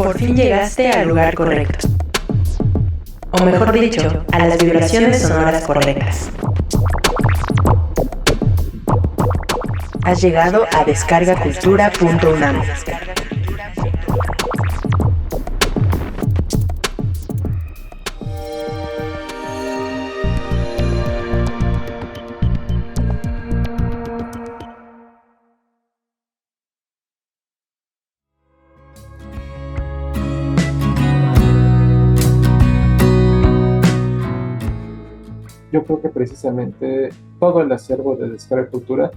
Por fin llegaste al lugar correcto. O mejor dicho, a las vibraciones sonoras correctas. Has llegado a descargacultura.unam. Yo creo que precisamente todo el acervo de Descarga Cultura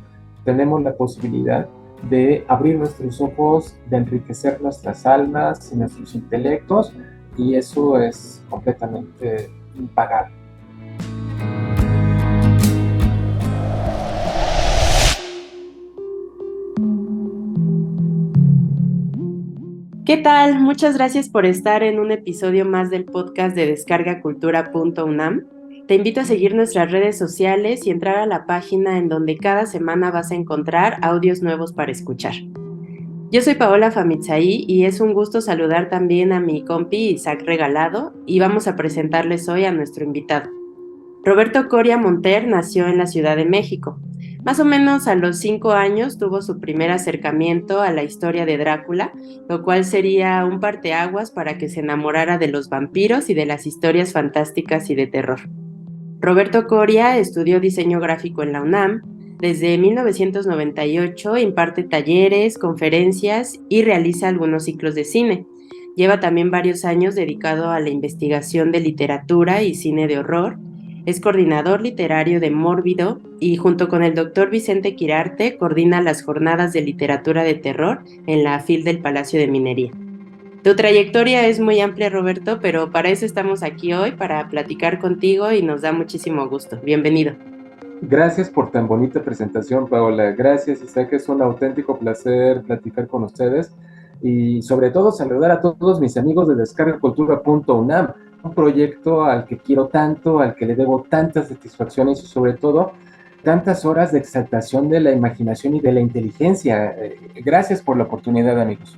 tenemos la posibilidad de abrir nuestros ojos, de enriquecer nuestras almas y nuestros intelectos, y eso es completamente impagable. ¿Qué tal? Muchas gracias por estar en un episodio más del podcast de descargacultura.unam. Te invito a seguir nuestras redes sociales y entrar a la página en donde cada semana vas a encontrar audios nuevos para escuchar. Yo soy Paola Famitsai y es un gusto saludar también a mi compi Isaac Regalado y vamos a presentarles hoy a nuestro invitado. Roberto Coria Monter nació en la Ciudad de México. Más o menos a los 5 años tuvo su primer acercamiento a la historia de Drácula, lo cual sería un parteaguas para que se enamorara de los vampiros y de las historias fantásticas y de terror. Roberto Coria estudió diseño gráfico en la UNAM. Desde 1998 imparte talleres, conferencias y realiza algunos ciclos de cine. Lleva también varios años dedicado a la investigación de literatura y cine de horror. Es coordinador literario de Mórbido y junto con el doctor Vicente Quirarte coordina las jornadas de literatura de terror en la FIL del Palacio de Minería. Tu trayectoria es muy amplia, Roberto, pero para eso estamos aquí hoy, para platicar contigo y nos da muchísimo gusto. Bienvenido. Gracias por tan bonita presentación, Paola. Gracias, Isaac. Es un auténtico placer platicar con ustedes y sobre todo saludar a todos mis amigos de descargacultura.unam, un proyecto al que quiero tanto, al que le debo tantas satisfacciones y sobre todo tantas horas de exaltación de la imaginación y de la inteligencia. Gracias por la oportunidad, amigos.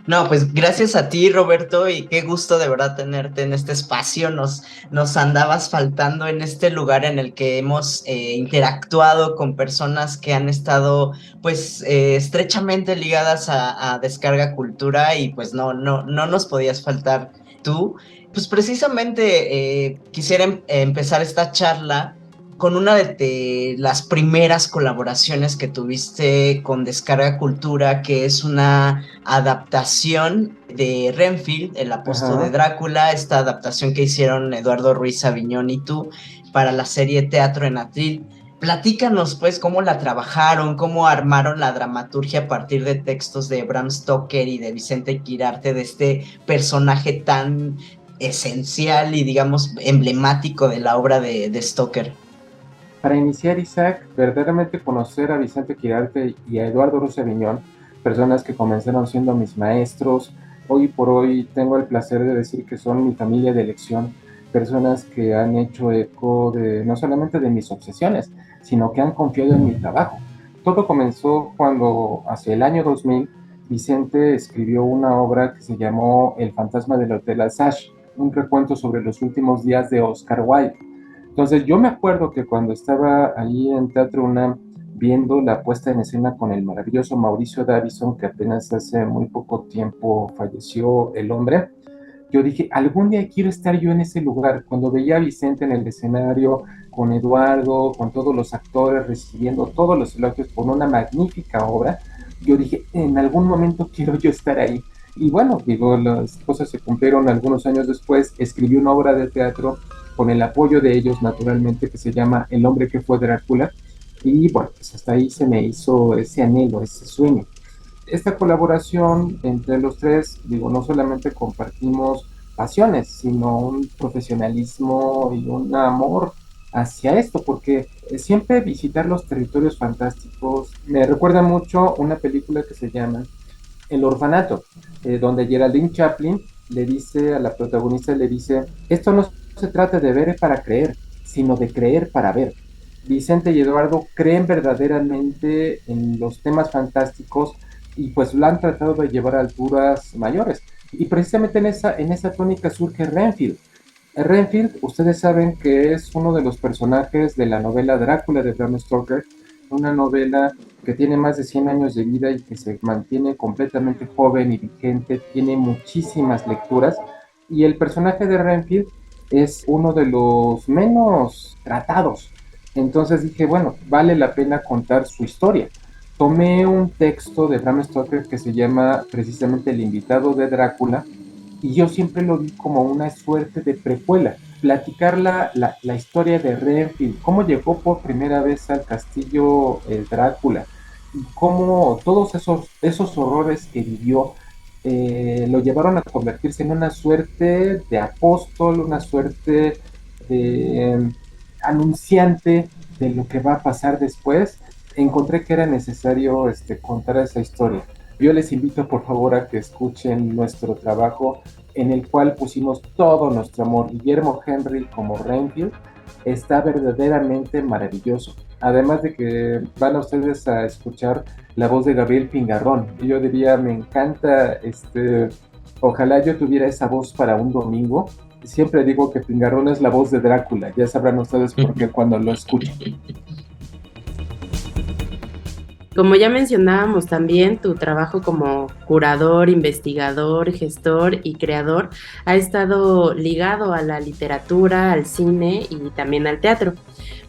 No, pues gracias a ti, Roberto, y qué gusto de verdad tenerte en este espacio. Nos andabas faltando en este lugar en el que hemos interactuado con personas que han estado pues estrechamente ligadas a Descarga Cultura y pues no nos podías faltar tú. Pues precisamente quisiera empezar esta charla con una de las primeras colaboraciones que tuviste con Descarga Cultura, que es una adaptación de Renfield, El Apóstol de Drácula, esta adaptación que hicieron Eduardo Ruiz Aviñón y tú para la serie Teatro en Atril. Platícanos, pues, cómo la trabajaron, cómo armaron la dramaturgia a partir de textos de Bram Stoker y de Vicente Quirarte, de este personaje tan esencial y, digamos, emblemático de la obra de Stoker. Para iniciar, Isaac, verdaderamente conocer a Vicente Quirarte y a Eduardo Ruiz Aviñón, personas que comenzaron siendo mis maestros, hoy por hoy tengo el placer de decir que son mi familia de elección, personas que han hecho eco de no solamente de mis obsesiones, sino que han confiado en mi trabajo. Todo comenzó cuando, hacia el año 2000, Vicente escribió una obra que se llamó El fantasma del Hotel Alsace, un recuento sobre los últimos días de Oscar Wilde. Entonces yo me acuerdo que cuando estaba ahí en Teatro UNAM viendo la puesta en escena con el maravilloso Mauricio Davison, que apenas hace muy poco tiempo falleció el hombre, yo dije, algún día quiero estar yo en ese lugar. Cuando veía a Vicente en el escenario, con Eduardo, con todos los actores, recibiendo todos los elogios por una magnífica obra, yo dije, en algún momento quiero yo estar ahí. Y bueno, digo, las cosas se cumplieron algunos años después, escribí una obra de teatro con el apoyo de ellos, naturalmente, que se llama El hombre que fue Drácula, y bueno, pues hasta ahí se me hizo ese anhelo, ese sueño. Esta colaboración entre los tres, digo, no solamente compartimos pasiones, sino un profesionalismo y un amor hacia esto, porque siempre visitar los territorios fantásticos me recuerda mucho una película que se llama El orfanato, donde Geraldine Chaplin le dice a la protagonista, le dice, esto no se trata de ver para creer, sino de creer para ver. Vicente y Eduardo creen verdaderamente en los temas fantásticos y pues lo han tratado de llevar a alturas mayores. Y precisamente en esa tónica surge Renfield. Renfield, ustedes saben que es uno de los personajes de la novela Drácula de Bram Stoker, una novela que tiene más de 100 años de vida y que se mantiene completamente joven y vigente, tiene muchísimas lecturas, y el personaje de Renfield es uno de los menos tratados. Entonces dije, bueno, vale la pena contar su historia. Tomé un texto de Bram Stoker que se llama precisamente El invitado de Drácula, y yo siempre lo vi como una suerte de precuela, platicar la historia de Renfield, cómo llegó por primera vez al castillo Drácula, y cómo todos esos horrores que vivió lo llevaron a convertirse en una suerte de apóstol, una suerte de anunciante de lo que va a pasar después. Encontré que era necesario contar esa historia. Yo les invito por favor a que escuchen nuestro trabajo en el cual pusimos todo nuestro amor. Guillermo Henry como Renfield está verdaderamente maravilloso. Además de que van a ustedes a escuchar la voz de Gabriel Pingarrón. Yo diría, me encanta, ojalá yo tuviera esa voz para un domingo. Siempre digo que Pingarrón es la voz de Drácula. Ya sabrán ustedes por qué cuando lo escuchan. Como ya mencionábamos también, tu trabajo como curador, investigador, gestor y creador ha estado ligado a la literatura, al cine y también al teatro,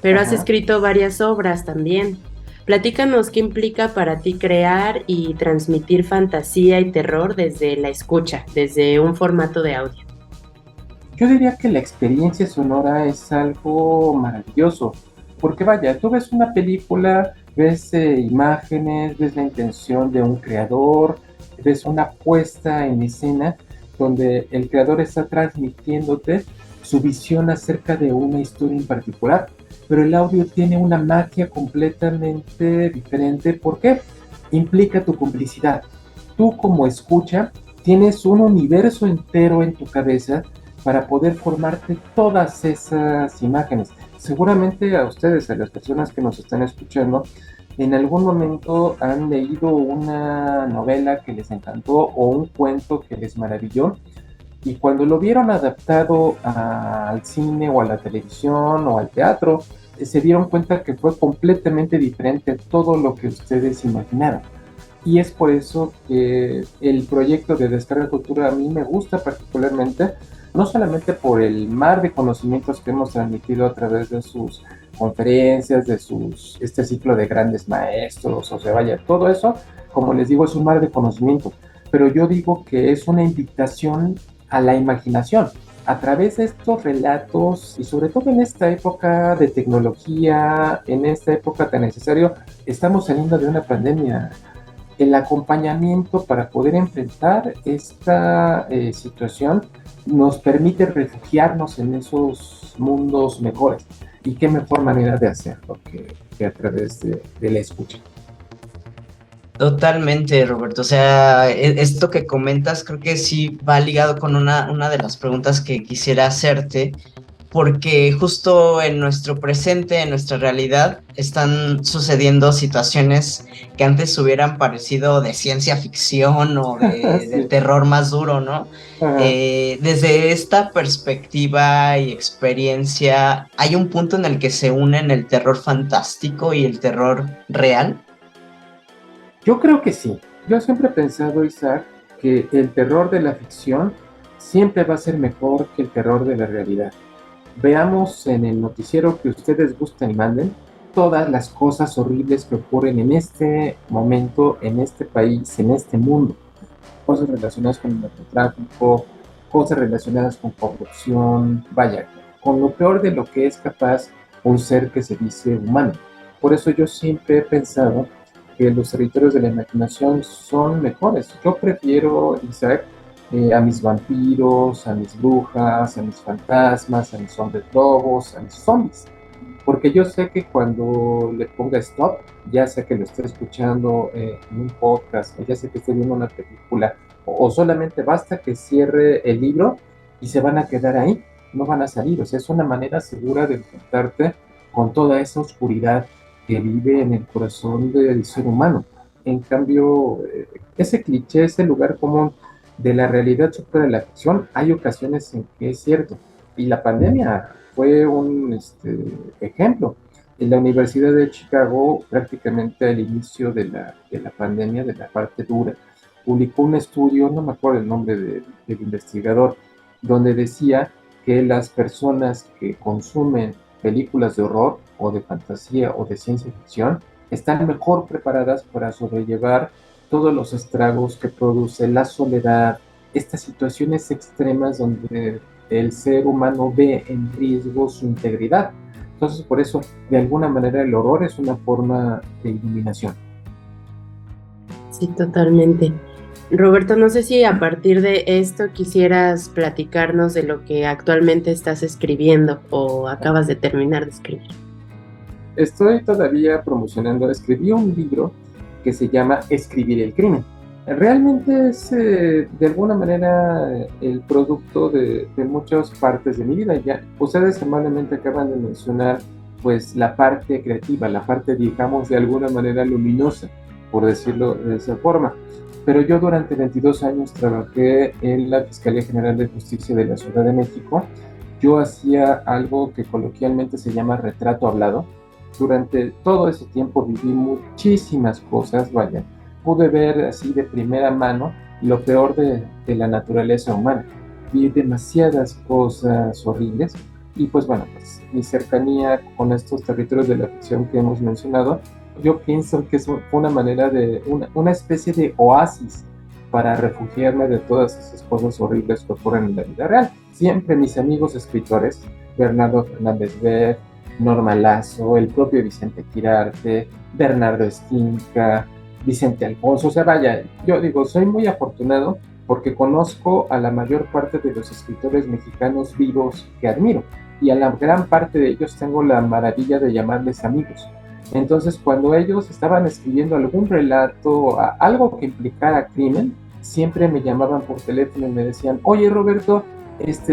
pero has escrito varias obras también. Platícanos qué implica para ti crear y transmitir fantasía y terror desde la escucha, desde un formato de audio. Yo diría que la experiencia sonora es algo maravilloso, porque vaya, tú ves una película, ves imágenes, ves la intención de un creador, ves una puesta en escena donde el creador está transmitiéndote su visión acerca de una historia en particular, pero el audio tiene una magia completamente diferente. ¿Por qué? Implica tu complicidad. Tú como escucha tienes un universo entero en tu cabeza para poder formarte todas esas imágenes. Seguramente a ustedes, a las personas que nos están escuchando, en algún momento han leído una novela que les encantó o un cuento que les maravilló, y cuando lo vieron adaptado al cine o a la televisión o al teatro, se dieron cuenta que fue completamente diferente todo lo que ustedes imaginaron. Y es por eso que el proyecto de Descarga Cultura a mí me gusta particularmente, no solamente por el mar de conocimientos que hemos transmitido a través de sus conferencias, de este ciclo de grandes maestros, o sea, vaya, todo eso, como les digo, es un mar de conocimientos, pero yo digo que es una invitación a la imaginación. A través de estos relatos, y sobre todo en esta época de tecnología, en esta época tan necesario, estamos saliendo de una pandemia. El acompañamiento para poder enfrentar esta situación nos permite refugiarnos en esos mundos mejores. Y qué mejor manera de hacerlo que a través de la escucha. Totalmente, Roberto. O sea, esto que comentas creo que sí va ligado con una de las preguntas que quisiera hacerte, porque justo en nuestro presente, en nuestra realidad, están sucediendo situaciones que antes hubieran parecido de ciencia ficción o de Sí. terror más duro, ¿no? Desde esta perspectiva y experiencia, ¿hay un punto en el que se unen el terror fantástico y el terror real? Yo creo que sí. Yo siempre he pensado, Isaac, que el terror de la ficción siempre va a ser mejor que el terror de la realidad. Veamos en el noticiero que ustedes gusten y manden todas las cosas horribles que ocurren en este momento, en este país, en este mundo. Cosas relacionadas con el narcotráfico, cosas relacionadas con corrupción, vaya, con lo peor de lo que es capaz un ser que se dice humano. Por eso yo siempre he pensado que los territorios de la imaginación son mejores. Yo prefiero, Isaac, a mis vampiros, a mis brujas, a mis fantasmas, a mis hombres lobos, a mis zombies. Porque yo sé que cuando le ponga stop, ya sea que lo esté escuchando en un podcast, o ya sea que esté viendo una película, o solamente basta que cierre el libro y se van a quedar ahí, no van a salir. O sea, es una manera segura de enfrentarte con toda esa oscuridad que vive en el corazón del ser humano. En cambio, ese cliché, ese lugar común de la realidad supera la ficción, hay ocasiones en que es cierto. Y la pandemia fue un ejemplo. En la Universidad de Chicago, prácticamente al inicio de la pandemia, de la parte dura, publicó un estudio, no me acuerdo el nombre del investigador, donde decía que las personas que consumen películas de horror o de fantasía o de ciencia ficción están mejor preparadas para sobrellevar todos los estragos que produce la soledad, estas situaciones extremas donde el ser humano ve en riesgo su integridad. Entonces, por eso, de alguna manera, el horror es una forma de iluminación. Sí, totalmente. Roberto, no sé si a partir de esto quisieras platicarnos de lo que actualmente estás escribiendo o acabas de terminar de escribir. Estoy todavía promocionando, escribí un libro que se llama Escribir el crimen. Realmente es de alguna manera el producto de muchas partes de mi vida. Ya ustedes amablemente acaban de mencionar pues la parte creativa, la parte digamos de alguna manera luminosa, por decirlo de esa forma. Pero yo durante 22 años trabajé en la Fiscalía General de Justicia de la Ciudad de México. Yo hacía algo que coloquialmente se llama retrato hablado. Durante todo ese tiempo viví muchísimas cosas, vaya, pude ver así de primera mano lo peor de la naturaleza humana. Vi demasiadas cosas horribles y pues bueno, pues mi cercanía con estos territorios de la ficción que hemos mencionado, yo pienso que es una manera de, una especie de oasis para refugiarme de todas esas cosas horribles que ocurren en la vida real. Siempre mis amigos escritores, Bernardo Fernández Beff, Norma Lazo, el propio Vicente Quirarte, Bernardo Esquinca, Vicente Alfonso, o sea, vaya, yo digo, soy muy afortunado porque conozco a la mayor parte de los escritores mexicanos vivos que admiro y a la gran parte de ellos tengo la maravilla de llamarles amigos. Entonces, cuando ellos estaban escribiendo algún relato, algo que implicara crimen, siempre me llamaban por teléfono y me decían, oye Roberto,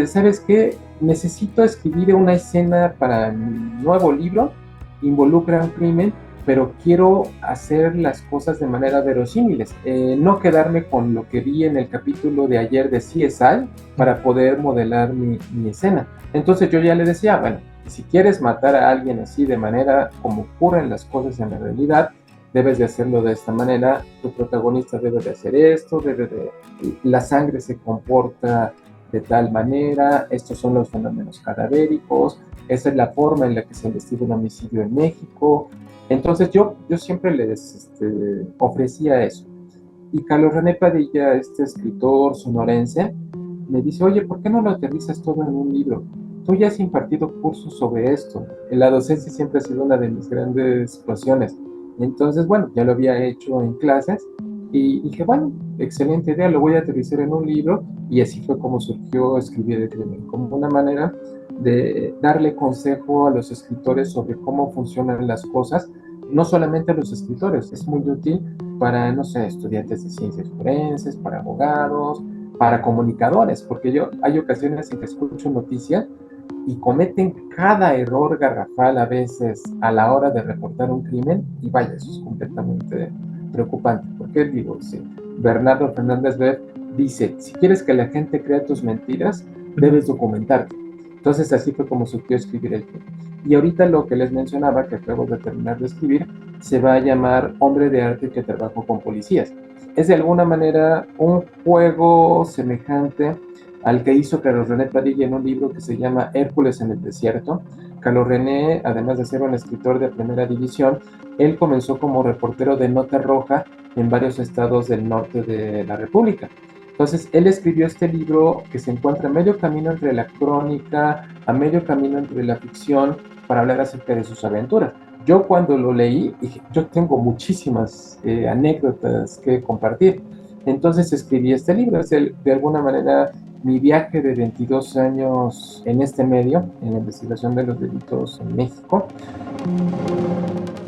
¿sabes qué? Necesito escribir una escena para mi nuevo libro, involucra un crimen, pero quiero hacer las cosas de manera verosímiles, no quedarme con lo que vi en el capítulo de ayer de CSI para poder modelar mi escena. Entonces yo ya le decía, bueno, si quieres matar a alguien así de manera como ocurren las cosas en la realidad, debes de hacerlo de esta manera, tu protagonista debe de hacer esto, la sangre se comporta de tal manera, estos son los fenómenos cadavéricos, esa es la forma en la que se investiga un homicidio en México. Entonces yo siempre les ofrecía eso. Y Carlos René Padilla, este escritor sonorense, me dice, oye, ¿por qué no lo aterrizas todo en un libro? Tú ya has impartido cursos sobre esto. La docencia siempre ha sido una de mis grandes pasiones. Entonces, bueno, ya lo había hecho en clases y dije, bueno, excelente idea, lo voy a aterrizar en un libro y así fue como surgió Escribir el crimen, como una manera de darle consejo a los escritores sobre cómo funcionan las cosas, no solamente a los escritores, es muy útil para, no sé, estudiantes de ciencias forenses, para abogados, para comunicadores, porque hay ocasiones en que escucho noticias y cometen cada error garrafal a veces a la hora de reportar un crimen y vaya, eso es completamente preocupante, porque digo, sí, Bernardo Fernández Beff dice, si quieres que la gente crea tus mentiras, debes documentarte. Entonces así fue como surgió Escribir el crimen. Y ahorita lo que les mencionaba, que acabo de terminar de escribir, se va a llamar Hombre de Arte que trabajo con policías. Es de alguna manera un juego semejante al que hizo Carlos René Padilla en un libro que se llama Hércules en el desierto. Carlos René, además de ser un escritor de primera división, él comenzó como reportero de Nota Roja en varios estados del norte de la República. Entonces, él escribió este libro que se encuentra a medio camino entre la crónica, a medio camino entre la ficción, para hablar acerca de sus aventuras. Yo cuando lo leí, dije, yo tengo muchísimas anécdotas que compartir. Entonces escribí este libro, es de alguna manera mi viaje de 22 años en este medio, en la investigación de los delitos en México.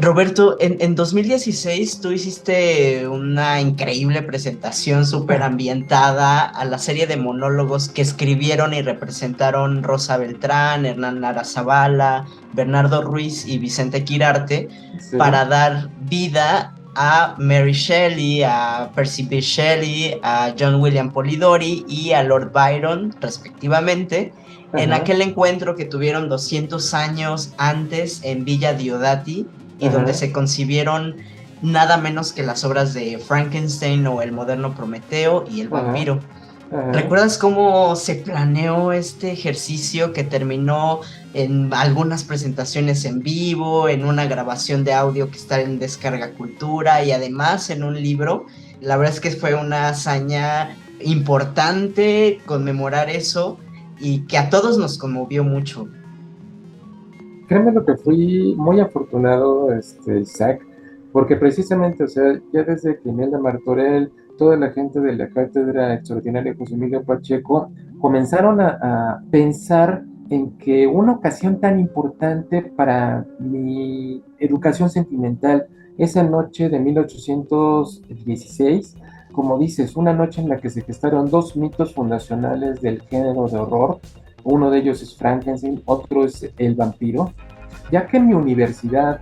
Roberto, en 2016 tú hiciste una increíble presentación súper ambientada a la serie de monólogos que escribieron y representaron Rosa Beltrán, Hernán Lara Zavala, Bernardo Ruiz y Vicente Quirarte, sí, para dar vida a Mary Shelley, a Percy B. Shelley, a John William Polidori y a Lord Byron, respectivamente, en Ajá, aquel encuentro que tuvieron 200 años antes en Villa Diodati y donde ajá, se concibieron nada menos que las obras de Frankenstein o El moderno Prometeo y El ajá, vampiro. ajá. ¿Recuerdas cómo se planeó este ejercicio que terminó en algunas presentaciones en vivo, en una grabación de audio que está en Descarga Cultura y además en un libro? La verdad es que fue una hazaña importante conmemorar eso y que a todos nos conmovió mucho. Créeme lo que fui muy afortunado, Isaac, porque precisamente, o sea, ya desde que Imelda Martorell, toda la gente de la Cátedra Extraordinaria José Emilio Pacheco, comenzaron a pensar en que una ocasión tan importante para mi educación sentimental, esa noche de 1816, como dices, una noche en la que se gestaron dos mitos fundacionales del género de horror. Uno de ellos es Frankenstein, otro es el vampiro, ya que mi universidad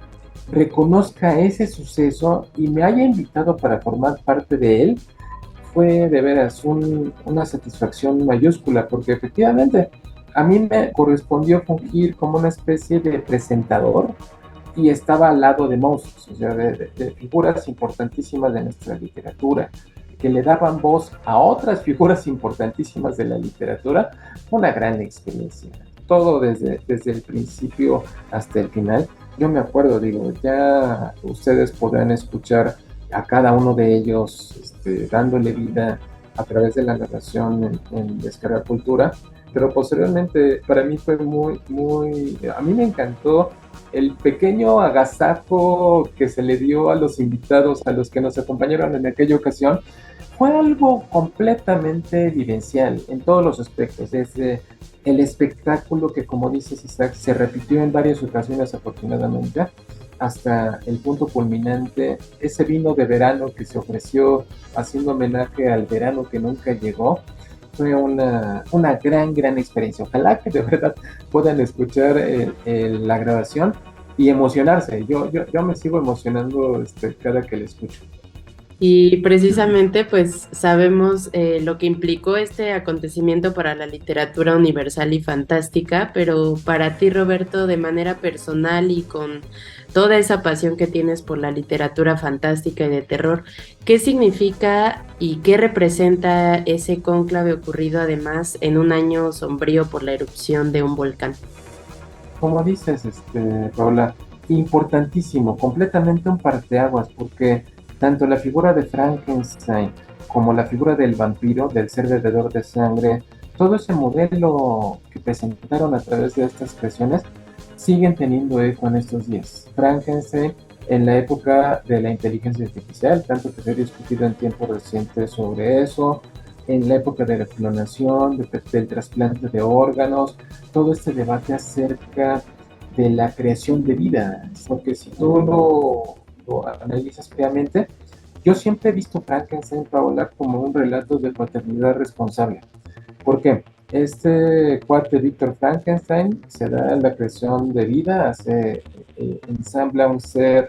reconozca ese suceso y me haya invitado para formar parte de él, fue de veras una satisfacción mayúscula, porque efectivamente a mí me correspondió fungir como una especie de presentador y estaba al lado de monstruos, o sea, de figuras importantísimas de nuestra literatura, que le daban voz a otras figuras importantísimas de la literatura, una gran experiencia. Todo desde el principio hasta el final. Yo me acuerdo, digo, ya ustedes podrán escuchar a cada uno de ellos dándole vida a través de la narración en Descarga Cultura, pero posteriormente para mí fue a mí me encantó el pequeño agasajo que se le dio a los invitados, a los que nos acompañaron en aquella ocasión, fue algo completamente vivencial en todos los aspectos, desde el espectáculo que, como dices Isaac, se repitió en varias ocasiones afortunadamente, hasta el punto culminante, ese vino de verano que se ofreció haciendo homenaje al verano que nunca llegó, fue una gran experiencia. Ojalá que de verdad puedan escuchar la grabación y emocionarse. Yo me sigo emocionando cada que la escucho. Y precisamente pues sabemos lo que implicó este acontecimiento para la literatura universal y fantástica, pero para ti, Roberto, de manera personal y con toda esa pasión que tienes por la literatura fantástica y de terror, ¿qué significa y qué representa ese cónclave ocurrido además en un año sombrío por la erupción de un volcán? Como dices, Paula, importantísimo, completamente un parteaguas, porque tanto la figura de Frankenstein como la figura del vampiro, del ser bebedor de sangre, todo ese modelo que presentaron a través de estas creaciones, siguen teniendo eco en estos días. Frankenstein en la época de la inteligencia artificial, tanto que se ha discutido en tiempos recientes sobre eso, en la época de la clonación, del trasplante de órganos, todo este debate acerca de la creación de vida, porque si tú lo analizas fríamente, yo siempre he visto Frankenstein, Paola, como un relato de paternidad responsable. ¿Por qué? Este cuate Víctor Frankenstein se da la creación de vida, ensambla un ser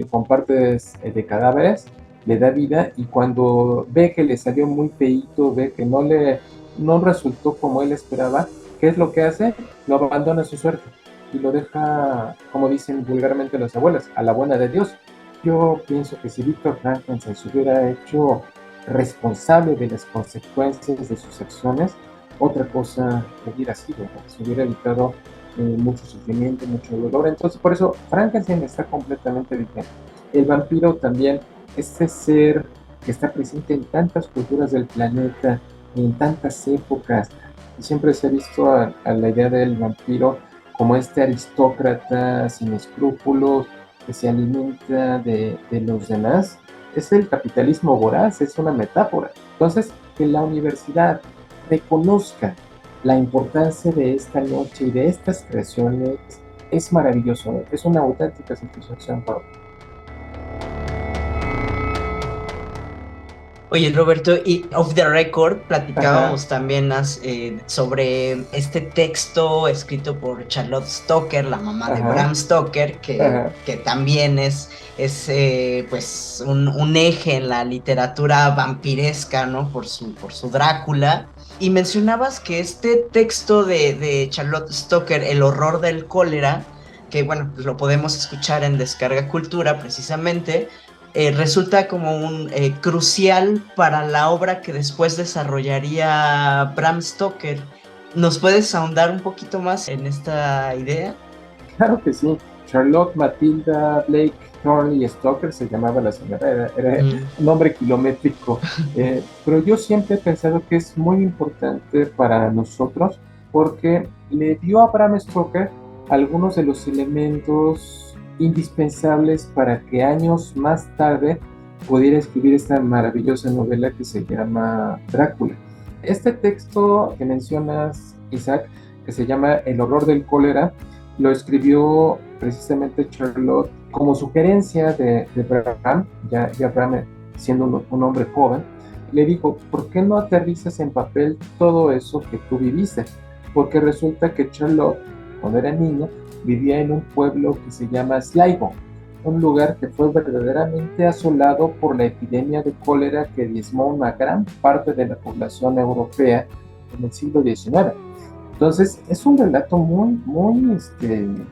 con partes de cadáveres, le da vida y cuando ve que le salió muy feíto, ve que no resultó como él esperaba, ¿qué es lo que hace? Lo abandona a su suerte y lo deja, como dicen vulgarmente las abuelas, a la buena de Dios. Yo pienso que si Víctor Frankenstein se hubiera hecho responsable de las consecuencias de sus acciones, otra cosa hubiera sido, ¿no? Se hubiera evitado mucho sufrimiento, mucho dolor. Entonces, por eso Frankenstein está completamente vigente. El vampiro también, este ser que está presente en tantas culturas del planeta, en tantas épocas, y siempre se ha visto a la idea del vampiro como este aristócrata sin escrúpulos que se alimenta de los demás. Es el capitalismo voraz, es una metáfora. Entonces, que la universidad reconozca la importancia de esta noche y de estas creaciones es maravilloso, es una auténtica satisfacción, Pablo. Oye, Roberto, y off the record Ajá, platicábamos también sobre este texto escrito por Charlotte Stoker, la mamá de ajá, Bram Stoker, ajá. que también es pues un eje en la literatura vampiresca, ¿no? Por su Drácula. Y mencionabas que este texto de Charlotte Stoker, El horror del cólera, que bueno, pues lo podemos escuchar en Descarga Cultura precisamente, resulta como un crucial para la obra que después desarrollaría Bram Stoker. ¿Nos puedes ahondar un poquito más en esta idea? Claro que sí. Charlotte Matilda Blake Thornley Stoker se llamaba la señora, era Mm. un nombre kilométrico. Pero yo siempre he pensado que es muy importante para nosotros porque le dio a Bram Stoker algunos de los elementos indispensables para que años más tarde pudiera escribir esta maravillosa novela que se llama Drácula. Este texto que mencionas, Isaac, que se llama El horror del cólera, lo escribió precisamente Charlotte como sugerencia de Bram, ya Bram siendo un hombre joven, le dijo, ¿por qué no aterrizas en papel todo eso que tú viviste? Porque resulta que Charlotte, cuando era niña, vivía en un pueblo que se llama Sligo, un lugar que fue verdaderamente asolado por la epidemia de cólera que diezmó una gran parte de la población europea en el siglo XIX. Entonces, es un relato muy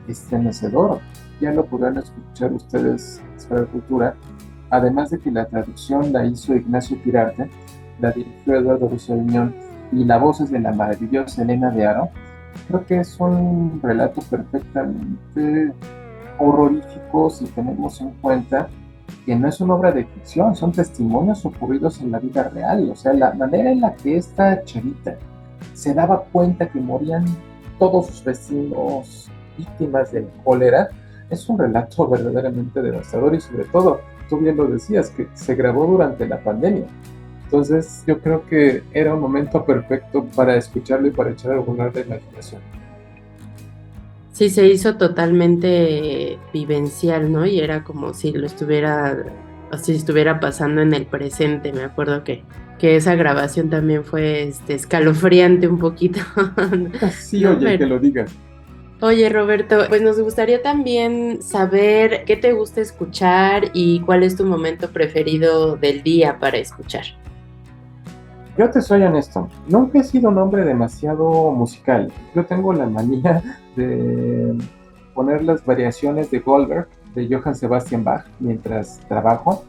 estremecedor. Ya lo podrán escuchar ustedes en la cultura. Además de que la traducción la hizo Ignacio Quirarte, la dirigió Eduardo Russell y la voz es de la maravillosa Elena de Aro. Creo que es un relato perfectamente horrorífico si tenemos en cuenta que no es una obra de ficción, son testimonios ocurridos en la vida real. O sea, la manera en la que esta chavita se daba cuenta que morían todos sus vecinos víctimas del cólera, es un relato verdaderamente devastador y sobre todo, tú bien lo decías, que se grabó durante la pandemia. Entonces yo creo que era un momento perfecto para escucharlo y para echar a volar la imaginación. Sí, se hizo totalmente vivencial, ¿no? Y era como si lo estuviera, o si estuviera pasando en el presente. Me acuerdo que esa grabación también fue escalofriante un poquito, Sí, ¿no? oye, que lo digas. Oye, Roberto, pues nos gustaría también saber qué te gusta escuchar y cuál es tu momento preferido del día para escuchar. Yo te soy honesto, nunca he sido un hombre demasiado musical. Yo tengo la manía de poner las variaciones de Goldberg, de Johann Sebastian Bach, mientras trabajo,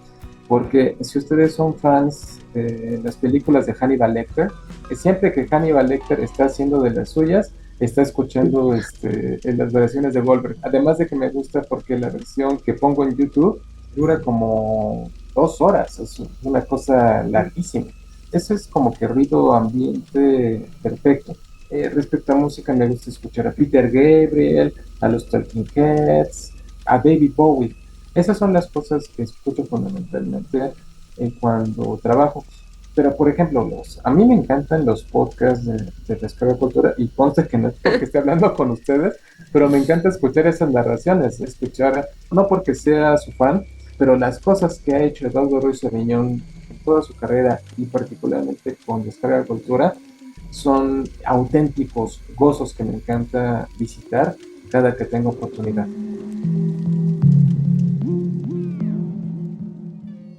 porque si ustedes son fans de las películas de Hannibal Lecter, siempre que Hannibal Lecter está haciendo de las suyas, está escuchando en las variaciones de Goldberg. Además de que me gusta porque la versión que pongo en YouTube dura como 2 horas, es una cosa larguísima. Eso es como que ruido ambiente perfecto. Respecto a música, me gusta escuchar a Peter Gabriel, a los Talking Heads, a David Bowie. Esas son las cosas que escucho fundamentalmente cuando trabajo. Pero, por ejemplo, a mí me encantan los podcasts de Descarga Cultura y consta que no es porque esté hablando con ustedes, pero me encanta escuchar esas narraciones, escuchar, no porque sea su fan, pero las cosas que ha hecho Eduardo Ruiz Aviñón en toda su carrera y particularmente con Descarga Cultura son auténticos gozos que me encanta visitar cada que tengo oportunidad.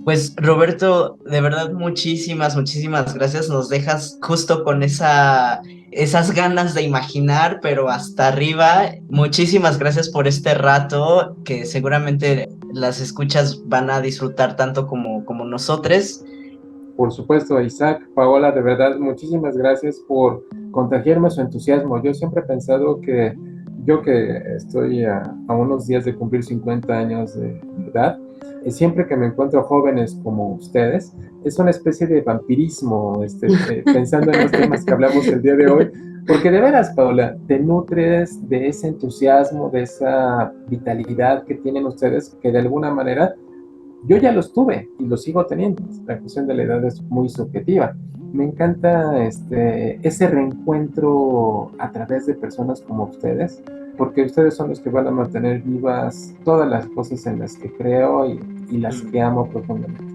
Pues Roberto, de verdad muchísimas gracias. Nos dejas justo con esas ganas de imaginar, pero hasta arriba. Muchísimas gracias por este rato que seguramente las escuchas van a disfrutar tanto como nosotros. Por supuesto, Isaac, Paola, de verdad, muchísimas gracias por contagiarme su entusiasmo. Yo siempre he pensado que yo que estoy a unos días de cumplir 50 años de edad, siempre que me encuentro jóvenes como ustedes, es una especie de vampirismo, pensando en los temas que hablamos el día de hoy, porque de veras, Paola, te nutres de ese entusiasmo, de esa vitalidad que tienen ustedes, que de alguna manera yo ya los tuve y los sigo teniendo. La cuestión de la edad es muy subjetiva. Me encanta ese reencuentro a través de personas como ustedes, porque ustedes son los que van a mantener vivas todas las cosas en las que creo y las que amo profundamente.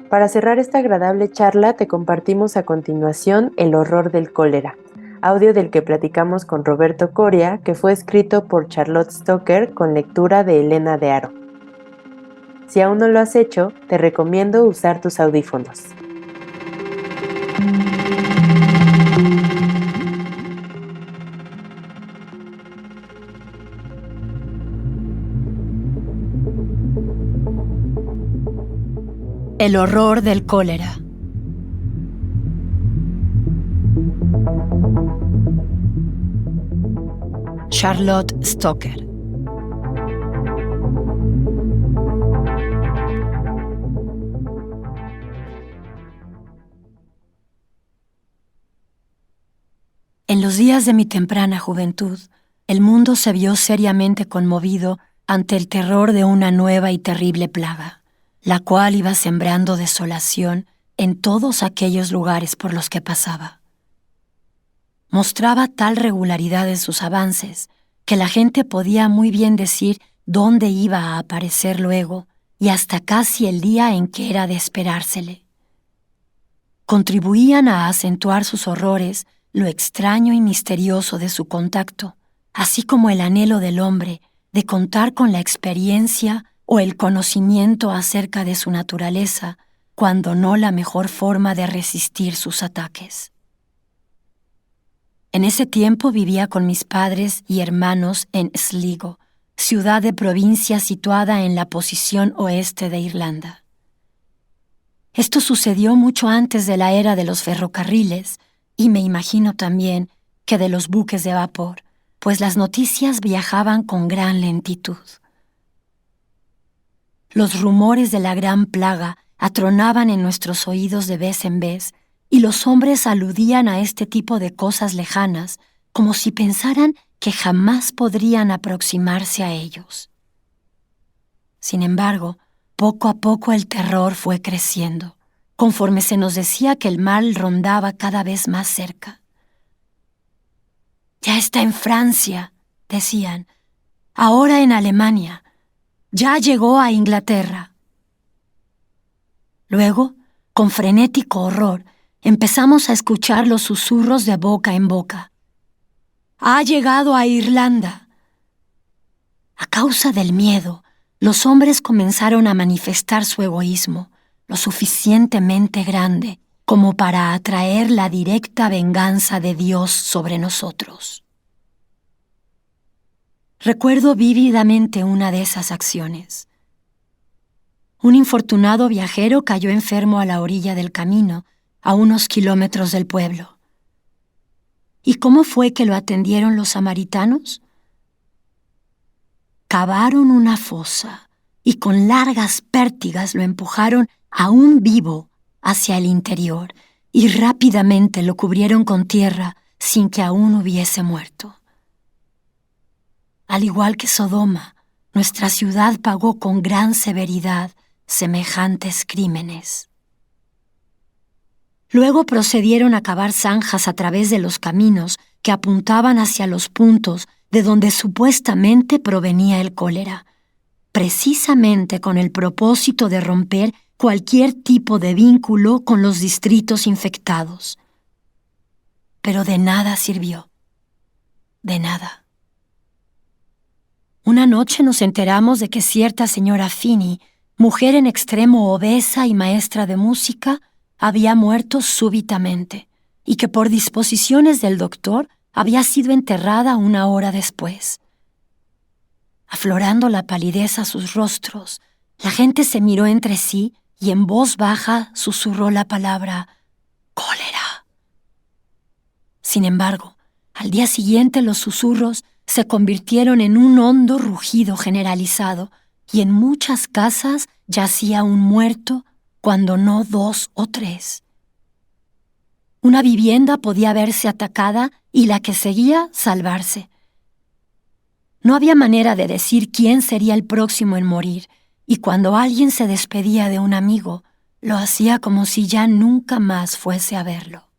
Para cerrar esta agradable charla, te compartimos a continuación El horror del cólera, audio del que platicamos con Roberto Coria, que fue escrito por Charlotte Stoker con lectura de Elena de Haro. Si aún no lo has hecho, te recomiendo usar tus audífonos. El horror del cólera. Charlotte Stoker. En los días de mi temprana juventud, el mundo se vio seriamente conmovido ante el terror de una nueva y terrible plaga, la cual iba sembrando desolación en todos aquellos lugares por los que pasaba. Mostraba tal regularidad en sus avances que la gente podía muy bien decir dónde iba a aparecer luego y hasta casi el día en que era de esperársele. Contribuían a acentuar sus horrores lo extraño y misterioso de su contacto, así como el anhelo del hombre de contar con la experiencia o el conocimiento acerca de su naturaleza, cuando no la mejor forma de resistir sus ataques. En ese tiempo vivía con mis padres y hermanos en Sligo, ciudad de provincia situada en la posición oeste de Irlanda. Esto sucedió mucho antes de la era de los ferrocarriles y me imagino también que de los buques de vapor, pues las noticias viajaban con gran lentitud. Los rumores de la gran plaga atronaban en nuestros oídos de vez en vez, y los hombres aludían a este tipo de cosas lejanas, como si pensaran que jamás podrían aproximarse a ellos. Sin embargo, poco a poco el terror fue creciendo, conforme se nos decía que el mal rondaba cada vez más cerca. «Ya está en Francia», decían, «ahora en Alemania, ya llegó a Inglaterra». Luego, con frenético horror, empezamos a escuchar los susurros de boca en boca. «Ha llegado a Irlanda». A causa del miedo, los hombres comenzaron a manifestar su egoísmo, lo suficientemente grande como para atraer la directa venganza de Dios sobre nosotros. Recuerdo vívidamente una de esas acciones. Un infortunado viajero cayó enfermo a la orilla del camino, a unos kilómetros del pueblo. ¿Y cómo fue que lo atendieron los samaritanos? Cavaron una fosa y con largas pértigas lo empujaron aún vivo hacia el interior y rápidamente lo cubrieron con tierra sin que aún hubiese muerto. Al igual que Sodoma, nuestra ciudad pagó con gran severidad semejantes crímenes. Luego procedieron a cavar zanjas a través de los caminos que apuntaban hacia los puntos de donde supuestamente provenía el cólera, precisamente con el propósito de romper cualquier tipo de vínculo con los distritos infectados. Pero de nada sirvió. De nada. Una noche nos enteramos de que cierta señora Finney, mujer en extremo obesa y maestra de música, había muerto súbitamente y que por disposiciones del doctor había sido enterrada 1 hora después. Aflorando la palidez a sus rostros, la gente se miró entre sí y en voz baja susurró la palabra «cólera». Sin embargo, al día siguiente los susurros se convirtieron en un hondo rugido generalizado y en muchas casas yacía un muerto, cuando no 2 o 3. Una vivienda podía verse atacada y la que seguía salvarse. No había manera de decir quién sería el próximo en morir, y cuando alguien se despedía de un amigo, lo hacía como si ya nunca más fuese a verlo.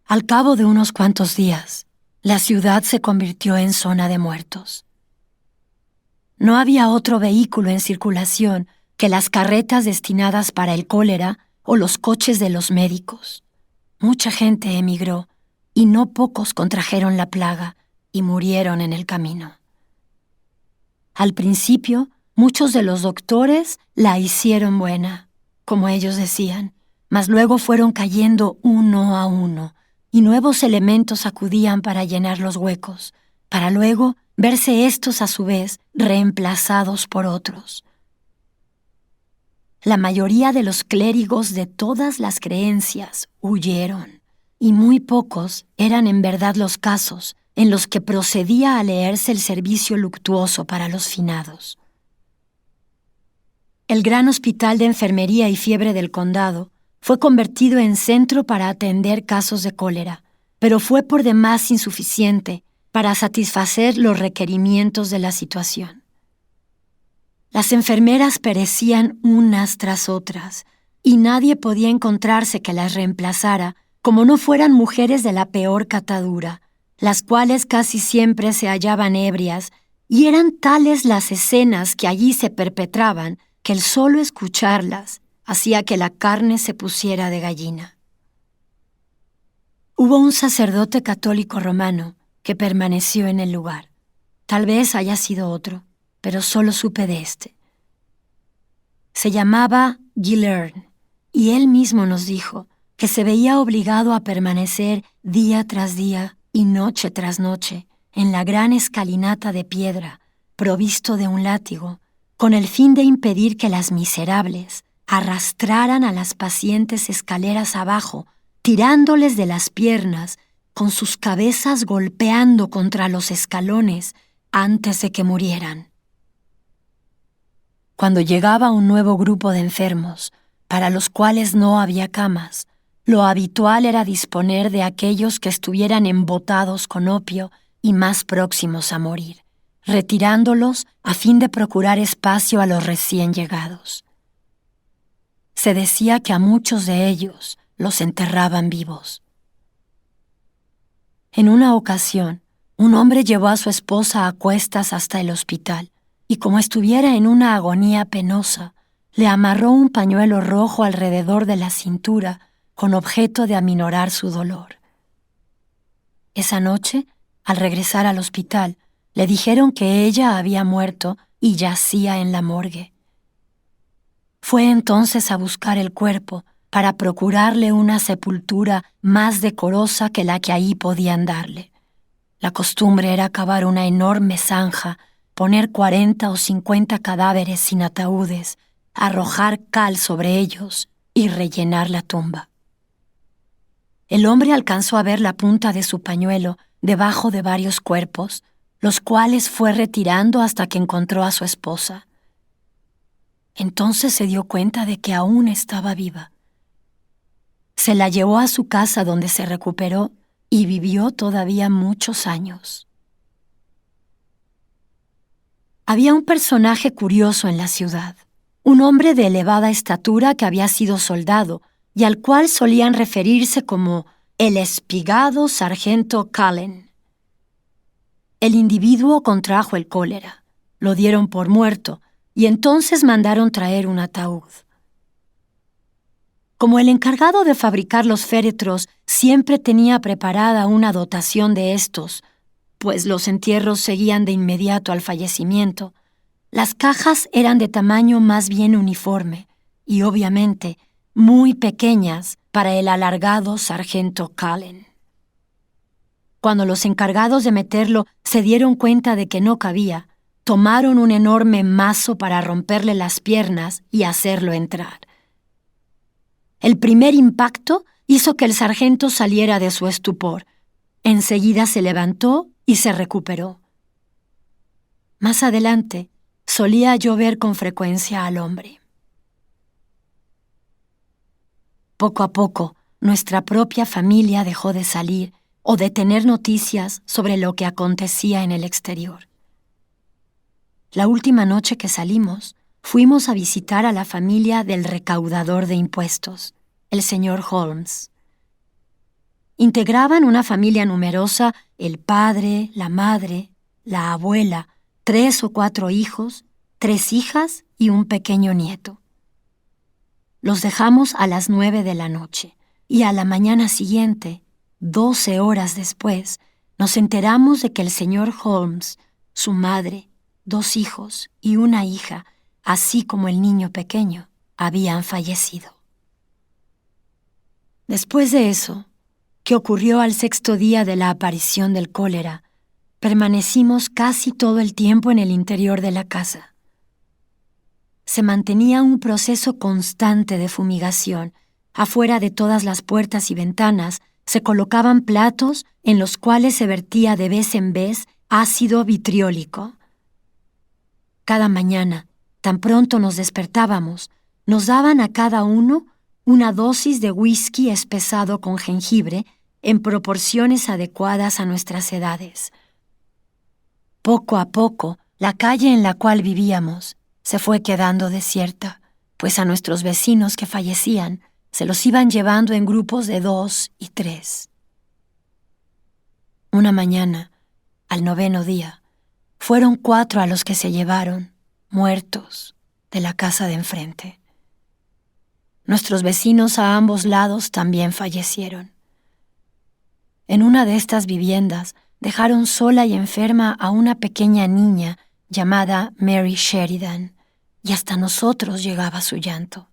Al cabo de unos cuantos días, la ciudad se convirtió en zona de muertos. No había otro vehículo en circulación, que las carretas destinadas para el cólera o los coches de los médicos. Mucha gente emigró y no pocos contrajeron la plaga y murieron en el camino. Al principio, muchos de los doctores la hicieron buena, como ellos decían, mas luego fueron cayendo uno a uno y nuevos elementos acudían para llenar los huecos, para luego verse estos a su vez reemplazados por otros. La mayoría de los clérigos de todas las creencias huyeron, y muy pocos eran en verdad los casos en los que procedía a leerse el servicio luctuoso para los finados. El gran hospital de enfermería y fiebre del condado fue convertido en centro para atender casos de cólera, pero fue por demás insuficiente para satisfacer los requerimientos de la situación. Las enfermeras perecían unas tras otras, y nadie podía encontrarse que las reemplazara, como no fueran mujeres de la peor catadura, las cuales casi siempre se hallaban ebrias, y eran tales las escenas que allí se perpetraban que el solo escucharlas hacía que la carne se pusiera de gallina. Hubo un sacerdote católico romano que permaneció en el lugar. Tal vez haya sido otro, pero solo supe de este. Se llamaba Gilern, y él mismo nos dijo que se veía obligado a permanecer día tras día y noche tras noche en la gran escalinata de piedra, provisto de un látigo, con el fin de impedir que las miserables arrastraran a las pacientes escaleras abajo, tirándoles de las piernas, con sus cabezas golpeando contra los escalones antes de que murieran. Cuando llegaba un nuevo grupo de enfermos, para los cuales no había camas, lo habitual era disponer de aquellos que estuvieran embotados con opio y más próximos a morir, retirándolos a fin de procurar espacio a los recién llegados. Se decía que a muchos de ellos los enterraban vivos. En una ocasión, un hombre llevó a su esposa a cuestas hasta el hospital y, como estuviera en una agonía penosa, le amarró un pañuelo rojo alrededor de la cintura con objeto de aminorar su dolor. Esa noche, al regresar al hospital, le dijeron que ella había muerto y yacía en la morgue. Fue entonces a buscar el cuerpo para procurarle una sepultura más decorosa que la que ahí podían darle. La costumbre era cavar una enorme zanja, poner 40 o 50 cadáveres sin ataúdes, arrojar cal sobre ellos y rellenar la tumba. El hombre alcanzó a ver la punta de su pañuelo debajo de varios cuerpos, los cuales fue retirando hasta que encontró a su esposa. Entonces se dio cuenta de que aún estaba viva. Se la llevó a su casa donde se recuperó y vivió todavía muchos años. Había un personaje curioso en la ciudad, un hombre de elevada estatura que había sido soldado y al cual solían referirse como el espigado sargento Cullen. El individuo contrajo el cólera, lo dieron por muerto y entonces mandaron traer un ataúd. Como el encargado de fabricar los féretros siempre tenía preparada una dotación de estos, pues los entierros seguían de inmediato al fallecimiento, las cajas eran de tamaño más bien uniforme y, obviamente, muy pequeñas para el alargado sargento Cullen. Cuando los encargados de meterlo se dieron cuenta de que no cabía, tomaron un enorme mazo para romperle las piernas y hacerlo entrar. El primer impacto hizo que el sargento saliera de su estupor. Enseguida se levantó y se recuperó. Más adelante, solía llover con frecuencia al hombre. Poco a poco, nuestra propia familia dejó de salir o de tener noticias sobre lo que acontecía en el exterior. La última noche que salimos, fuimos a visitar a la familia del recaudador de impuestos, el señor Holmes. Integraban una familia numerosa el padre, la madre, la abuela, 3 o 4 hijos 3 hijas y un pequeño nieto. Los dejamos a las 9 de la noche y a la mañana siguiente, 12 horas después, nos enteramos de que el señor Holmes, su madre, 2 hijos y una hija, así como el niño pequeño, habían fallecido. Después de eso, que ocurrió al 6º día de la aparición del cólera, permanecimos casi todo el tiempo en el interior de la casa. Se mantenía un proceso constante de fumigación. Afuera de todas las puertas y ventanas se colocaban platos en los cuales se vertía de vez en vez ácido vitriólico. Cada mañana, tan pronto nos despertábamos, nos daban a cada uno una dosis de whisky espesado con jengibre en proporciones adecuadas a nuestras edades. Poco a poco, la calle en la cual vivíamos se fue quedando desierta, pues a nuestros vecinos que fallecían se los iban llevando en grupos de 2 y 3. Una mañana, al 9º día, fueron 4 a los que se llevaron, muertos, de la casa de enfrente. Nuestros vecinos a ambos lados también fallecieron. En una de estas viviendas dejaron sola y enferma a una pequeña niña llamada Mary Sheridan, y hasta nosotros llegaba su llanto.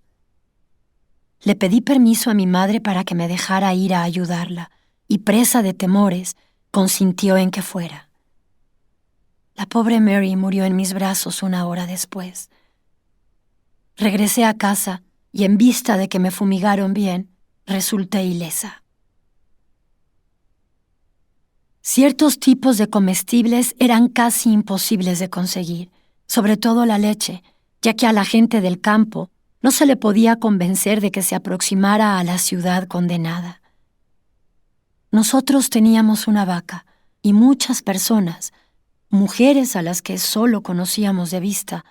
Le pedí permiso a mi madre para que me dejara ir a ayudarla, y presa de temores, consintió en que fuera. La pobre Mary murió en mis brazos 1 hora después. Regresé a casa y en vista de que me fumigaron bien, resulté ilesa. Ciertos tipos de comestibles eran casi imposibles de conseguir, sobre todo la leche, ya que a la gente del campo no se le podía convencer de que se aproximara a la ciudad condenada. Nosotros teníamos una vaca y muchas personas, mujeres a las que solo conocíamos de vista,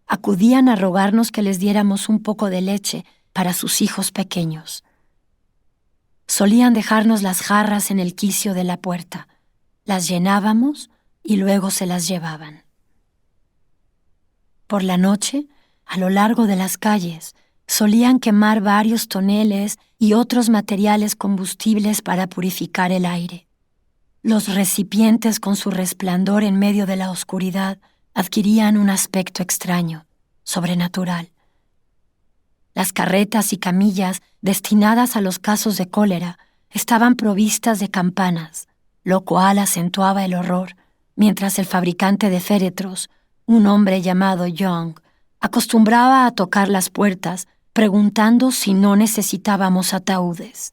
acudían a rogarnos que les diéramos un poco de leche para sus hijos pequeños. Solían dejarnos las jarras en el quicio de la puerta, las llenábamos y luego se las llevaban. Por la noche, a lo largo de las calles, solían quemar varios toneles y otros materiales combustibles para purificar el aire. Los recipientes con su resplandor en medio de la oscuridad adquirían un aspecto extraño, sobrenatural. Las carretas y camillas destinadas a los casos de cólera estaban provistas de campanas, lo cual acentuaba el horror, mientras el fabricante de féretros, un hombre llamado Young, acostumbraba a tocar las puertas preguntando si no necesitábamos ataúdes.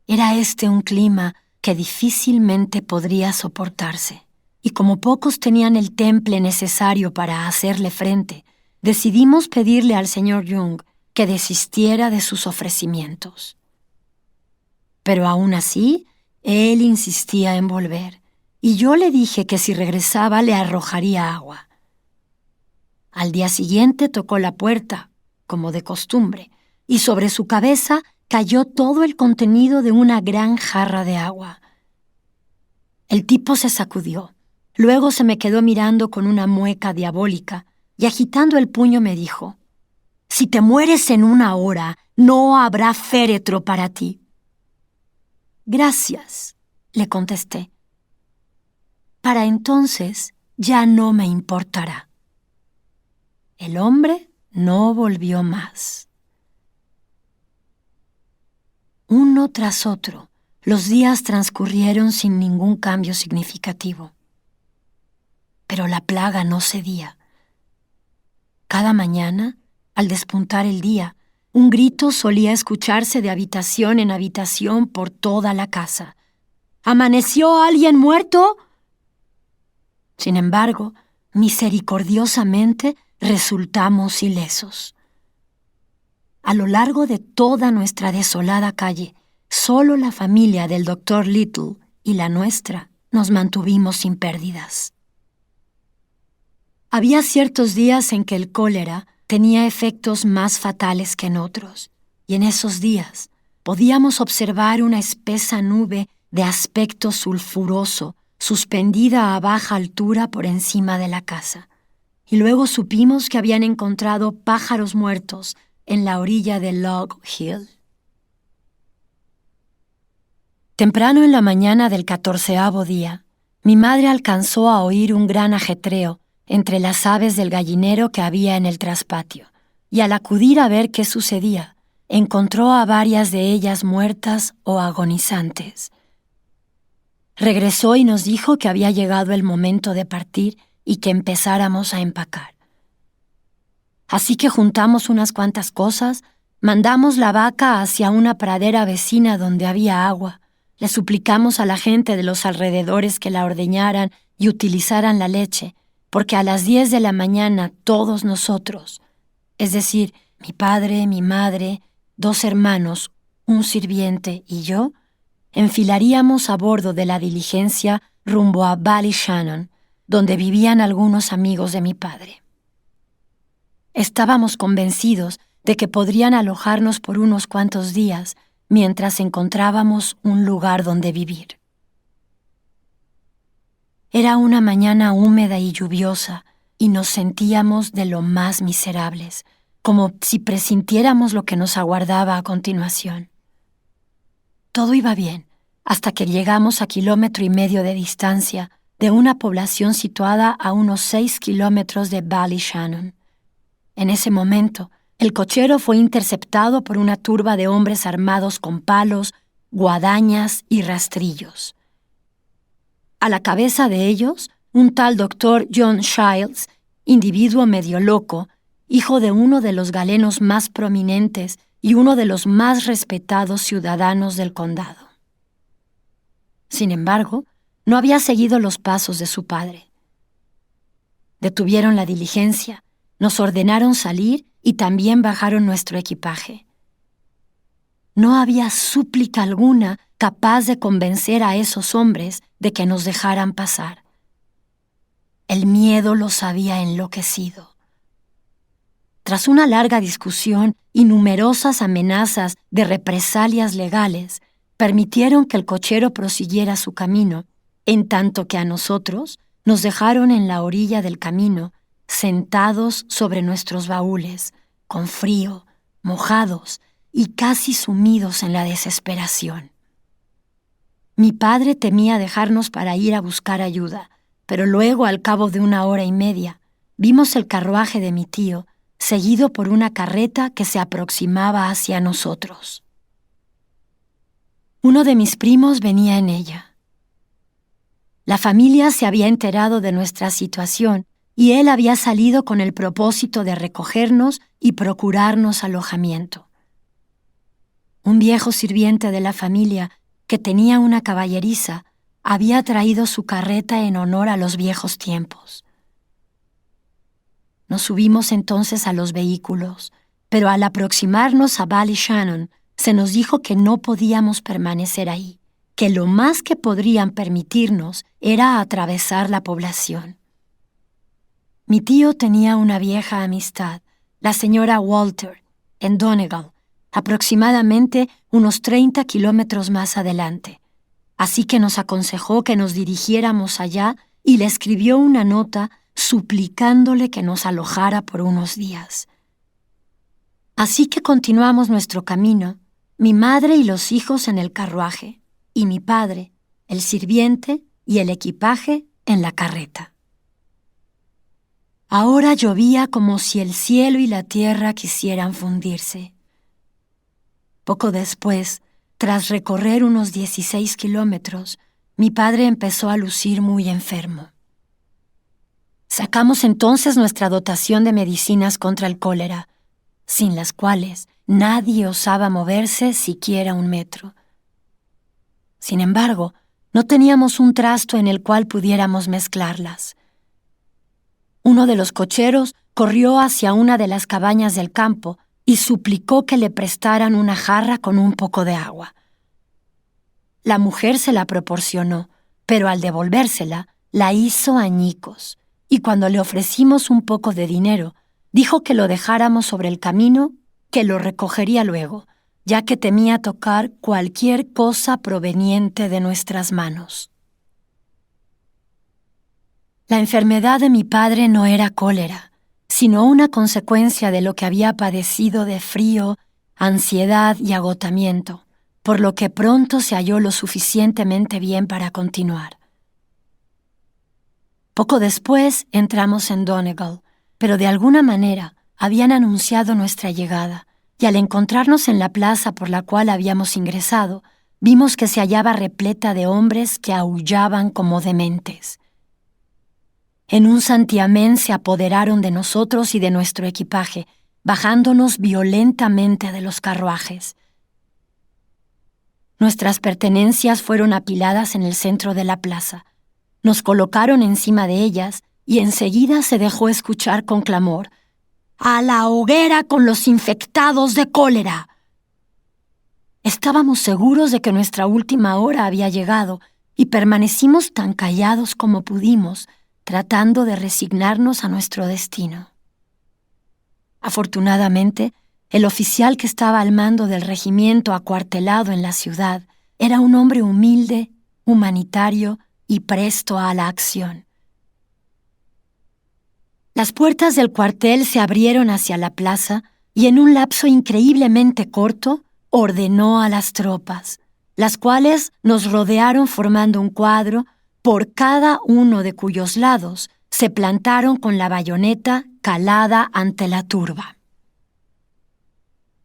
Era este un clima que difícilmente podría soportarse, y como pocos tenían el temple necesario para hacerle frente, decidimos pedirle al señor Young que desistiera de sus ofrecimientos. Pero aún así, él insistía en volver, y yo le dije que si regresaba le arrojaría agua. Al día siguiente tocó la puerta, como de costumbre, y sobre su cabeza cayó todo el contenido de una gran jarra de agua. El tipo se sacudió, luego se me quedó mirando con una mueca diabólica y agitando el puño me dijo: «Si te mueres en 1 hora, no habrá féretro para ti». «Gracias», le contesté. «Para entonces ya no me importará». El hombre no volvió más. Uno tras otro, los días transcurrieron sin ningún cambio significativo. Pero la plaga no cedía. Cada mañana, al despuntar el día, un grito solía escucharse de habitación en habitación por toda la casa. ¿Amaneció alguien muerto? Sin embargo, misericordiosamente resultamos ilesos. A lo largo de toda nuestra desolada calle, solo la familia del Dr. Little y la nuestra nos mantuvimos sin pérdidas. Había ciertos días en que el cólera tenía efectos más fatales que en otros, y en esos días podíamos observar una espesa nube de aspecto sulfuroso suspendida a baja altura por encima de la casa. y luego supimos que habían encontrado pájaros muertos en la orilla de Log Hill. Temprano en la mañana del 14º día, mi madre alcanzó a oír un gran ajetreo entre las aves del gallinero que había en el traspatio, y al acudir a ver qué sucedía, encontró a varias de ellas muertas o agonizantes. Regresó y nos dijo que había llegado el momento de partir y que empezáramos a empacar. Así que juntamos unas cuantas cosas, mandamos la vaca hacia una pradera vecina donde había agua, le suplicamos a la gente de los alrededores que la ordeñaran y utilizaran la leche, porque a las 10 de la mañana todos nosotros, es decir, mi padre, mi madre, 2 hermanos, un sirviente y yo, enfilaríamos a bordo de la diligencia rumbo a Ballyshannon, donde vivían algunos amigos de mi padre. Estábamos convencidos de que podrían alojarnos por unos cuantos días mientras encontrábamos un lugar donde vivir. Era una mañana húmeda y lluviosa y nos sentíamos de lo más miserables, como si presintiéramos lo que nos aguardaba a continuación. Todo iba bien, hasta que llegamos a 1,5 kilómetros de distancia de una población situada a unos 6 kilómetros de Ballyshannon. En ese momento, el cochero fue interceptado por una turba de hombres armados con palos, guadañas y rastrillos. A la cabeza de ellos, un tal doctor John Shields, individuo medio loco, hijo de uno de los galenos más prominentes y uno de los más respetados ciudadanos del condado. Sin embargo, no había seguido los pasos de su padre. Detuvieron la diligencia, nos ordenaron salir y también bajaron nuestro equipaje. No había súplica alguna capaz de convencer a esos hombres de que nos dejaran pasar. El miedo los había enloquecido. Tras una larga discusión y numerosas amenazas de represalias legales, permitieron que el cochero prosiguiera su camino, en tanto que a nosotros nos dejaron en la orilla del camino, sentados sobre nuestros baúles, con frío, mojados y casi sumidos en la desesperación. Mi padre temía dejarnos para ir a buscar ayuda, pero luego, al cabo de 1 hora y media, vimos el carruaje de mi tío, seguido por una carreta que se aproximaba hacia nosotros. Uno de mis primos venía en ella. La familia se había enterado de nuestra situación y él había salido con el propósito de recogernos y procurarnos alojamiento. Un viejo sirviente de la familia, que tenía una caballeriza, había traído su carreta en honor a los viejos tiempos. Nos subimos entonces a los vehículos, pero al aproximarnos a Ballyshannon, se nos dijo que no podíamos permanecer ahí, que lo más que podrían permitirnos era atravesar la población. Mi tío tenía una vieja amistad, la señora Walter, en Donegal, aproximadamente unos 30 kilómetros más adelante. Así que nos aconsejó que nos dirigiéramos allá y le escribió una nota suplicándole que nos alojara por unos días. Así que continuamos nuestro camino, mi madre y los hijos en el carruaje, y mi padre, el sirviente y el equipaje en la carreta. Ahora llovía como si el cielo y la tierra quisieran fundirse. Poco después, tras recorrer unos 16 kilómetros, mi padre empezó a lucir muy enfermo. Sacamos entonces nuestra dotación de medicinas contra el cólera, sin las cuales nadie osaba moverse siquiera 1 metro. Sin embargo, no teníamos un trasto en el cual pudiéramos mezclarlas. Uno de los cocheros corrió hacia una de las cabañas del campo y suplicó que le prestaran una jarra con un poco de agua. La mujer se la proporcionó, pero al devolvérsela, la hizo añicos, y cuando le ofrecimos un poco de dinero, dijo que lo dejáramos sobre el camino, que lo recogería luego, ya que temía tocar cualquier cosa proveniente de nuestras manos. La enfermedad de mi padre no era cólera, sino una consecuencia de lo que había padecido de frío, ansiedad y agotamiento, por lo que pronto se halló lo suficientemente bien para continuar. Poco después entramos en Donegal, pero de alguna manera habían anunciado nuestra llegada, y al encontrarnos en la plaza por la cual habíamos ingresado, vimos que se hallaba repleta de hombres que aullaban como dementes. En un santiamén se apoderaron de nosotros y de nuestro equipaje, bajándonos violentamente de los carruajes. Nuestras pertenencias fueron apiladas en el centro de la plaza. Nos colocaron encima de ellas y enseguida se dejó escuchar con clamor: ¡A la hoguera con los infectados de cólera! Estábamos seguros de que nuestra última hora había llegado y permanecimos tan callados como pudimos, tratando de resignarnos a nuestro destino. Afortunadamente, el oficial que estaba al mando del regimiento acuartelado en la ciudad era un hombre humilde, humanitario y presto a la acción. Las puertas del cuartel se abrieron hacia la plaza y en un lapso increíblemente corto ordenó a las tropas, las cuales nos rodearon formando un cuadro por cada uno de cuyos lados se plantaron con la bayoneta calada ante la turba.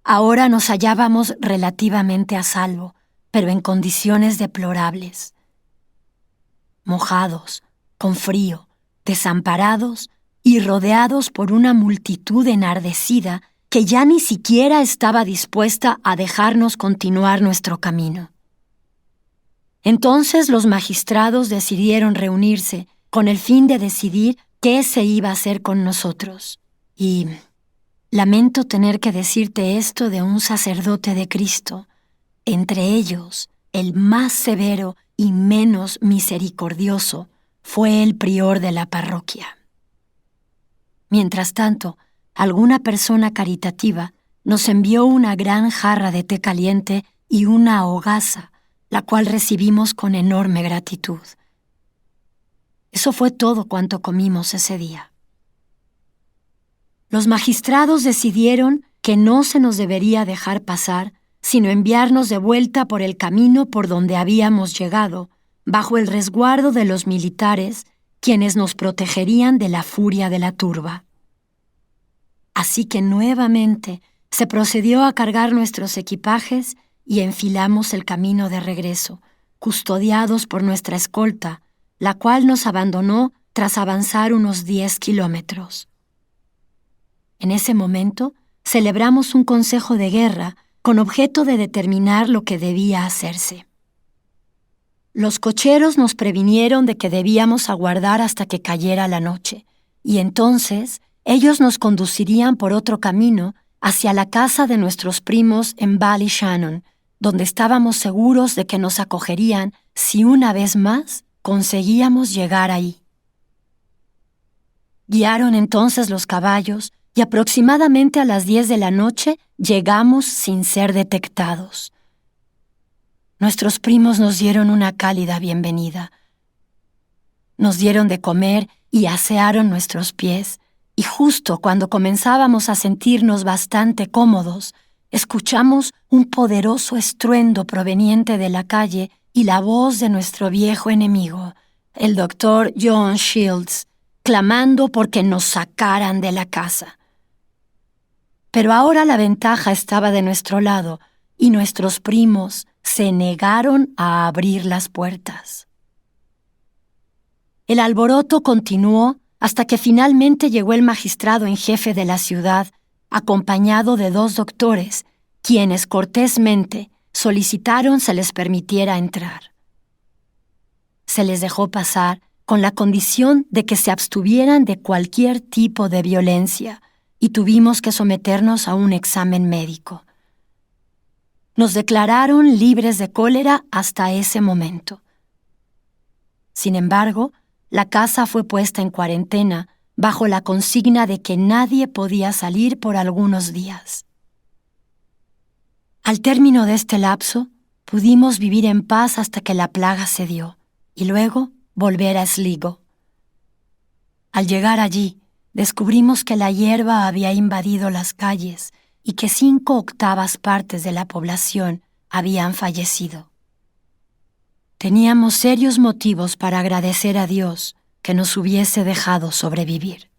Ahora nos hallábamos relativamente a salvo, pero en condiciones deplorables. Mojados, con frío, desamparados y rodeados por una multitud enardecida que ya ni siquiera estaba dispuesta a dejarnos continuar nuestro camino. Entonces los magistrados decidieron reunirse con el fin de decidir qué se iba a hacer con nosotros. Y lamento tener que decirte esto de un sacerdote de Cristo, entre ellos el más severo y menos misericordioso fue el prior de la parroquia. Mientras tanto, alguna persona caritativa nos envió una gran jarra de té caliente y una hogaza, la cual recibimos con enorme gratitud. Eso fue todo cuanto comimos ese día. Los magistrados decidieron que no se nos debería dejar pasar, sino enviarnos de vuelta por el camino por donde habíamos llegado, bajo el resguardo de los militares, quienes nos protegerían de la furia de la turba. Así que nuevamente se procedió a cargar nuestros equipajes y enfilamos el camino de regreso, custodiados por nuestra escolta, la cual nos abandonó tras avanzar unos 10 kilómetros. En ese momento celebramos un consejo de guerra con objeto de determinar lo que debía hacerse. Los cocheros nos previnieron de que debíamos aguardar hasta que cayera la noche, y entonces ellos nos conducirían por otro camino hacia la casa de nuestros primos en Ballyshannon, donde estábamos seguros de que nos acogerían si una vez más conseguíamos llegar ahí. Guiaron entonces los caballos y aproximadamente a las 10 de la noche llegamos sin ser detectados. Nuestros primos nos dieron una cálida bienvenida. Nos dieron de comer y asearon nuestros pies, y justo cuando comenzábamos a sentirnos bastante cómodos, escuchamos un poderoso estruendo proveniente de la calle y la voz de nuestro viejo enemigo, el doctor John Shields, clamando porque nos sacaran de la casa. Pero ahora la ventaja estaba de nuestro lado y nuestros primos se negaron a abrir las puertas. El alboroto continuó hasta que finalmente llegó el magistrado en jefe de la ciudad, acompañado de 2 doctores, quienes cortésmente solicitaron se les permitiera entrar. Se les dejó pasar con la condición de que se abstuvieran de cualquier tipo de violencia, y tuvimos que someternos a un examen médico. Nos declararon libres de cólera hasta ese momento. Sin embargo, la casa fue puesta en cuarentena bajo la consigna de que nadie podía salir por algunos días. Al término de este lapso, pudimos vivir en paz hasta que la plaga cedió y luego volver a Sligo. Al llegar allí, descubrimos que la hierba había invadido las calles y que 5/8 partes de la población habían fallecido. Teníamos serios motivos para agradecer a Dios que nos hubiese dejado sobrevivir.